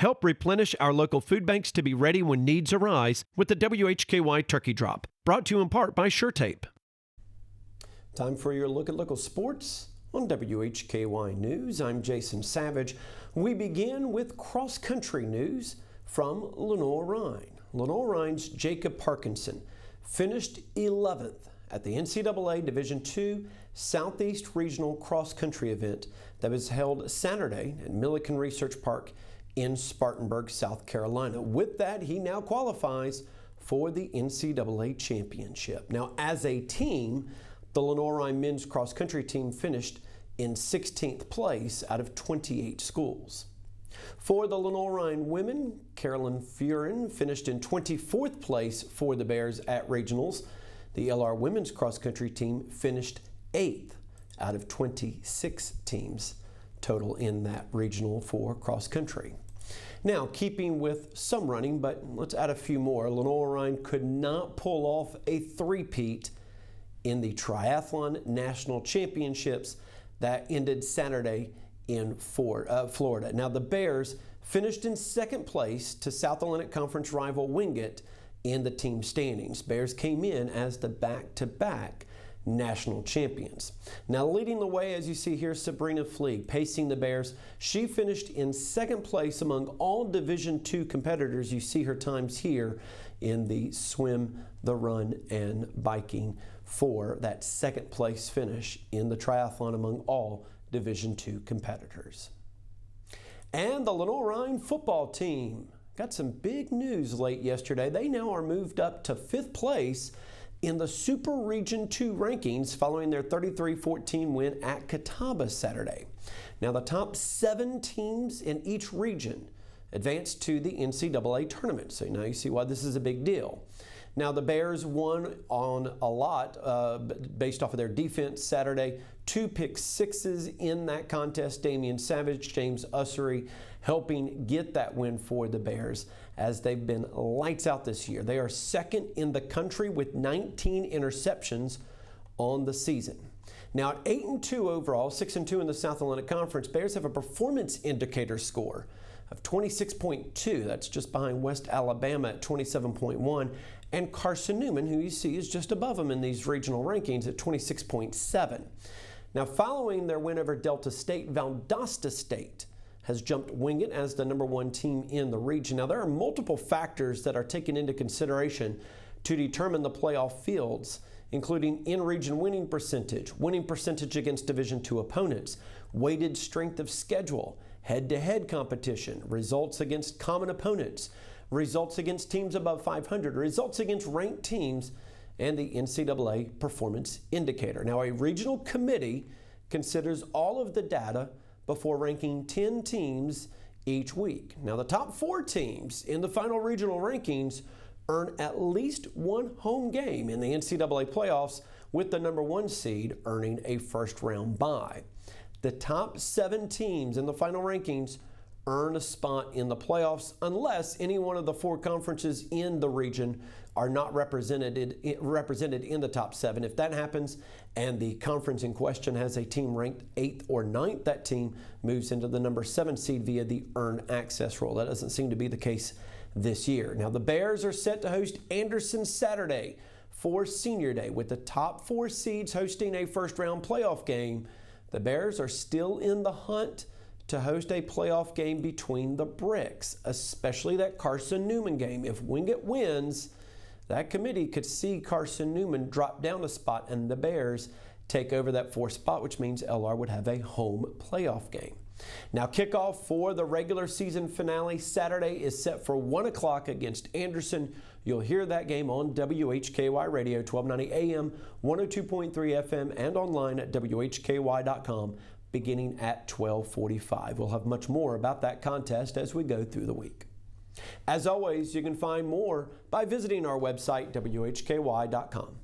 Help replenish our local food banks to be ready when needs arise with the WHKY Turkey Drop. Brought to you in part by SureTape. Time for your look at local sports on WHKY News. I'm Jason Savage. We begin with cross-country news from Lenoir-Rhyne. Lenoir-Rhyne's Jacob Parkinson finished 11th at the NCAA Division II Southeast Regional Cross Country event that was held Saturday at Milliken Research Park in Spartanburg, South Carolina. With that, he now qualifies for the NCAA Championship. Now, as a team, the Lenoir-Rhyne men's cross country team finished in 16th place out of 28 schools. For the Lenoir-Rhyne women, Carolyn Furin finished in 24th place for the Bears at regionals. The LR women's cross country team finished 8th out of 26 teams total in that regional for cross country. Now, keeping with some running, but let's add a few more. Lenoir-Rhyne could not pull off a three-peat in the Triathlon National Championships that ended Saturday in Florida. Now, the Bears finished in second place to South Atlantic Conference rival Wingate in the team standings. Bears came in as the back-to-back national champions. Now, leading the way, as you see here, Sabrina Fleeg pacing the Bears. She finished in second place among all Division II competitors. You see her times here in the swim, the run, and biking for that second place finish in the triathlon among all Division II competitors. And the Lenoir-Rhyne football team got some big news late yesterday. They now are moved up to 5th place in the Super Region 2 rankings following their 33-14 win at Catawba Saturday. Now, the top 7 teams in each region advanced to the NCAA tournament. So now you see why this is a big deal. Now, the Bears won on a lot based off of their defense Saturday. 2 pick sixes in that contest. Damian Savage, James Ussery helping get that win for the Bears as they've been lights out this year. They are second in the country with 19 interceptions on the season. Now, at 8-2 overall, 6-2 in the South Atlantic Conference, Bears have a performance indicator score of 26.2. That's just behind West Alabama at 27.1. And Carson Newman, who you see is just above them in these regional rankings at 26.7. Now, following their win over Delta State, Valdosta State has jumped Wingate as the #1 team in the region. Now, there are multiple factors that are taken into consideration to determine the playoff fields, including in-region winning percentage against Division II opponents, weighted strength of schedule, head-to-head competition, results against common opponents, results against teams above 500, results against ranked teams, and the NCAA performance indicator. Now, a regional committee considers all of the data before ranking 10 teams each week. Now, the top 4 teams in the final regional rankings earn at least 1 home game in the NCAA playoffs, with the #1 seed earning a first-round bye. The top 7 teams in the final rankings earn a spot in the playoffs unless any one of the 4 conferences in the region are not represented in the top 7. If that happens and the conference in question has a team ranked 8th or 9th, that team moves into the #7 seed via the earn access rule. That doesn't seem to be the case this year. Now, the Bears are set to host Anderson Saturday for Senior Day, with the top 4 seeds hosting a first-round playoff game. The Bears are still in the hunt to host a playoff game between the bricks, especially that Carson Newman game. If Wingate wins, that committee could see Carson Newman drop down a spot and the Bears take over that 4th spot, which means LR would have a home playoff game. Now, kickoff for the regular season finale Saturday is set for 1 o'clock against Anderson. You'll hear that game on WHKY Radio, 1290 AM, 102.3 FM, and online at WHKY.com beginning at 12:45. We'll have much more about that contest as we go through the week. As always, you can find more by visiting our website, WHKY.com.